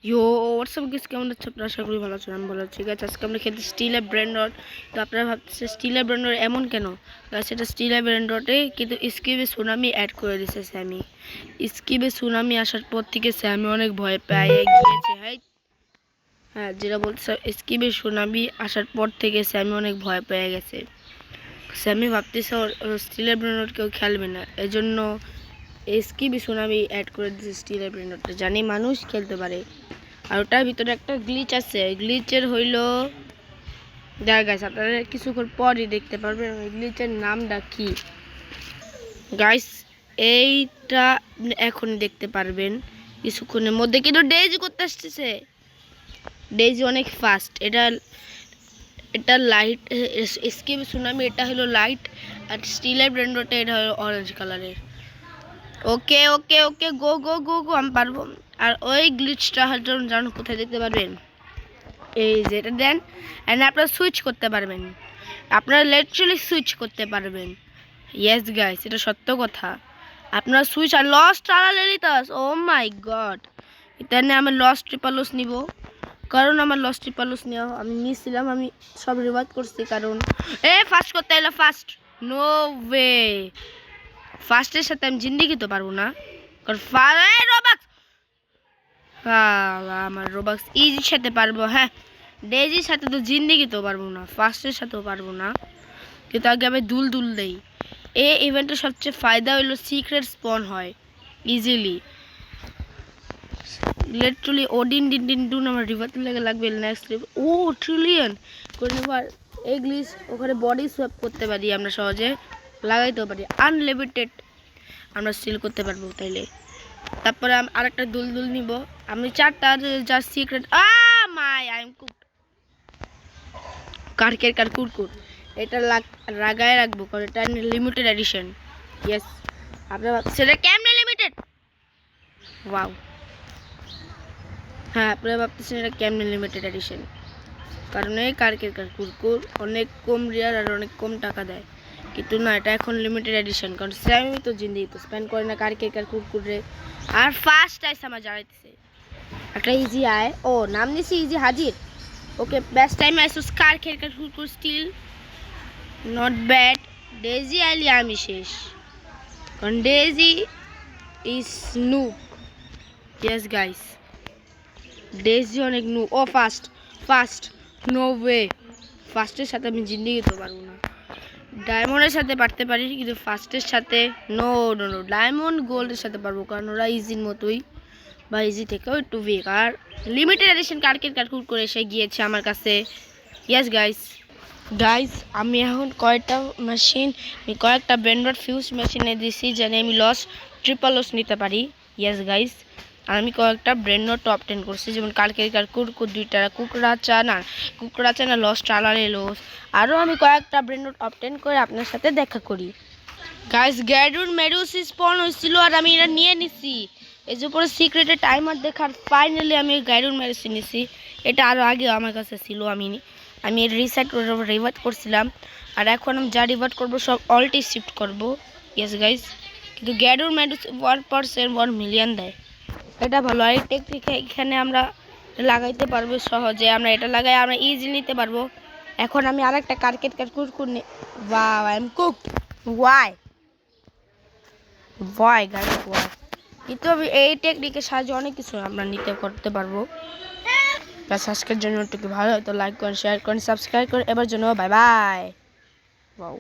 ইয়ো WhatsApp guys, কেমন আছো আপনারা? আশা করি ভালো আছেন। আমি ভালো আছি গাইস। আজকে আমরা খেলতে স্টিলের ব্র্যান্ড রড। তো আপনারা ভাবতেছেন স্টিলের ব্র্যান্ড রড এমন কেন গাইস? এটা স্টিলের ব্র্যান্ড রডে কিন্তু স্কিবে সুনামি অ্যাড করে দিয়েছে স্যামি। স্কিবে সুনামি আসার পর থেকে স্যামি অনেক ভয় পেয়ে গিয়েছে। হ্যাঁ, যেটা বলতে স্কিবে সুনামি আসার পর থেকে স্যামি অনেক ভয় পেয়ে গেছে। স্যামি ভাবতেছে স্টিলের ব্র্যান্ড রড কেউ খেলবে না, এজন্য স্কিবে সুনামি অ্যাড করে দিয়েছে স্টিলের ব্র্যান্ড রডটা, জানি মানুষ খেলতে পারে। আর ওটার ভিতরে একটা গ্লিচ আছে, গ্লিচের হইল দেখা গাইস, আপনারা কিছুক্ষণ পরই দেখতে পারবেন ওই গ্লিচের নামটা কি গাইস। এইটা এখন দেখতে পারবেন কিছুক্ষণের মধ্যে। কিন্তু ডেইজি করতে আসতেছে, ডেইজি অনেক ফাস্ট। এটা লাইট স্কিপ সুনামি, এটা হলো লাইট, আর স্টিলের ব্র্যান্ডটা এটা হলো অরেঞ্জ কালারের। ওকে ওকে ওকে, গো গো গো গো, আমি পারবো। আর ওই গ্লিচটা জানো কোথায় দেখতে পারবেন? এই যে এটা দেন, এন্ড আপনারা সুইচ করতে পারবেন, আপনারা লিটারালি সুইচ করতে পারবেন। ইয়েস গাইস, এটা সত্য কথা। আপনারা সুইচ আর লস চালালে লিতাস, ও মাই গড। এটা নিয়ে আমি লস ট্রিপালস নিব, কারণ আমার লস ট্রিপালস নেওয়া আমি নিয়েছিলাম, আমি সব রিভাইভ করছি। কারণ ফাস্ট করতে এলো, ফাস্ট নো ওয়ে, ফাস্টের সাথে আমি জিন্দিগি তো পারবো না। কারণ রোবাক্স, আমার রোবাক্স ইজির সাথে পারবো, হ্যাঁ ডেজির সাথে তো জিন্দিগি তো পারবো না, ফার্স্টের সাথেও পারবো না। কিন্তু আগে আমি দুল দেই। এই ইভেন্টের সবচেয়ে ফায়দা হলো সিক্রেট স্পন হয় easily. Literally Odin dean Dune আমার রিভার্ট লেগে লাগবে নেক্সট রিভার। ও ট্রিলিয়ন করে নেবার এই গ্লিচ, ওখানে বডি সোয়াপ করতে পারি আমরা, সহজে লাগাইতেও পারি। আনলিমিটেড আমরা স্টিল করতে পারবো তাইলে। তারপরে আরেকটা দুল নিব আমি, চারটা যা secret my I am cooked. কারকের কার কুরকুর, এটা লাগায় রাখবো কারণ এটা লিমিটেড এডিশন। ইয়েস, আপনারা সেটা কেমনে লিমিটেড? ওয়াও, হ্যাঁ আপনারা ভাবতেছেন এটা কেমনে লিমিটেড এডিশন, কারণ এই কারকের কার কুরকুর অনেক কম রেয়ার আর অনেক কম টাকা দেয়। কিন্তু না, এটা এখন লিমিটেড এডিশন, কারণ স্যামি তো জিন্দিগি তো স্পেন্ড করে না কারকের কার কুরকুরে। আর ফার্স্ট আইস আমার জানাইতেছে একটা ইজি আয়, ও নাম নিছি ইজি হাজির। ওকে, বেস্ট টাইম আইসুস কার খেরকার কুরকুর স্টিল নট ব্যাড। ডেজি আইলি আমি শেষ, কারণ ডেজি ইজ নু। ইয়েস গাইস, ডেজি অনেক নু। ও ফাস্ট নো ওয়ে, ফাস্টের সাথে আমি জিন্দিগি তো পারবো না। ডায়মন্ডের সাথে পারতে পারি, কিন্তু ফাস্টের সাথে নো নো নো। ডায়মন্ড গোল্ডের সাথে পারবো, কারণ ওরা ইজির মতোই বা ইজি থেকেও একটু উইক। আর লিমিটেড এডিশন কারকের কারকুর করে এসে গিয়েছে আমার কাছে। ইয়েস গাইস আমি এখন কয়েকটা ব্র্যান্ডড ফিউজ মেশিনে দিছি, জানি আমি লস ট্রিপল লস নিতে পারি। ইয়েস গাইস, আমি কয়েকটা ব্র্যান্ডড টপ 10 করছি, যেমন কালকের কুরকুর দুইটা, কুকড়া চানা লস চালালে লস। আরও আমি কয়েকটা ব্র্যান্ডড টপ 10 করে আপনার সাথে দেখা করি। গাইস গ্যাডুন মেডুস স্পন হয়েছিল আর আমি এটা নিয়ে নিছি। এই যে উপরে সিক্রেটের টাইমার দেখার ফাইনালি আমি গ্যাডুন মেডুস নিছি। এটা আরও আগে আমার কাছে ছিল, আমি রিসেট রিভার্ট করছিলাম। আর এখন আমি যা রিভার্ট করবো সব অল্টি শিফট করবো। ইয়েস গাইস, কিন্তু গ্যাডুন মেডুস 1% 1 মিলিয়ন দেয়, এটা ভালো। আর এই টেকনিক এখানে আমরা লাগাইতে পারবো সহজে, আমরা এটা লাগাই আমরা ইজি নিতে পারবো। এখন আমি আরেকটা কারকেট কুরকুর নি। Wow, I am cooked. Why guys why, কিন্তু এই টেকনিকের সাহায্যে অনেক কিছু আমরা করতে পারবো। আজকের জন্য একটু ভালো হতো, লাইক করেন, শেয়ার করেন, সাবস্ক্রাইব করেন। এবার জন্য বাই বাই। ওয়াও।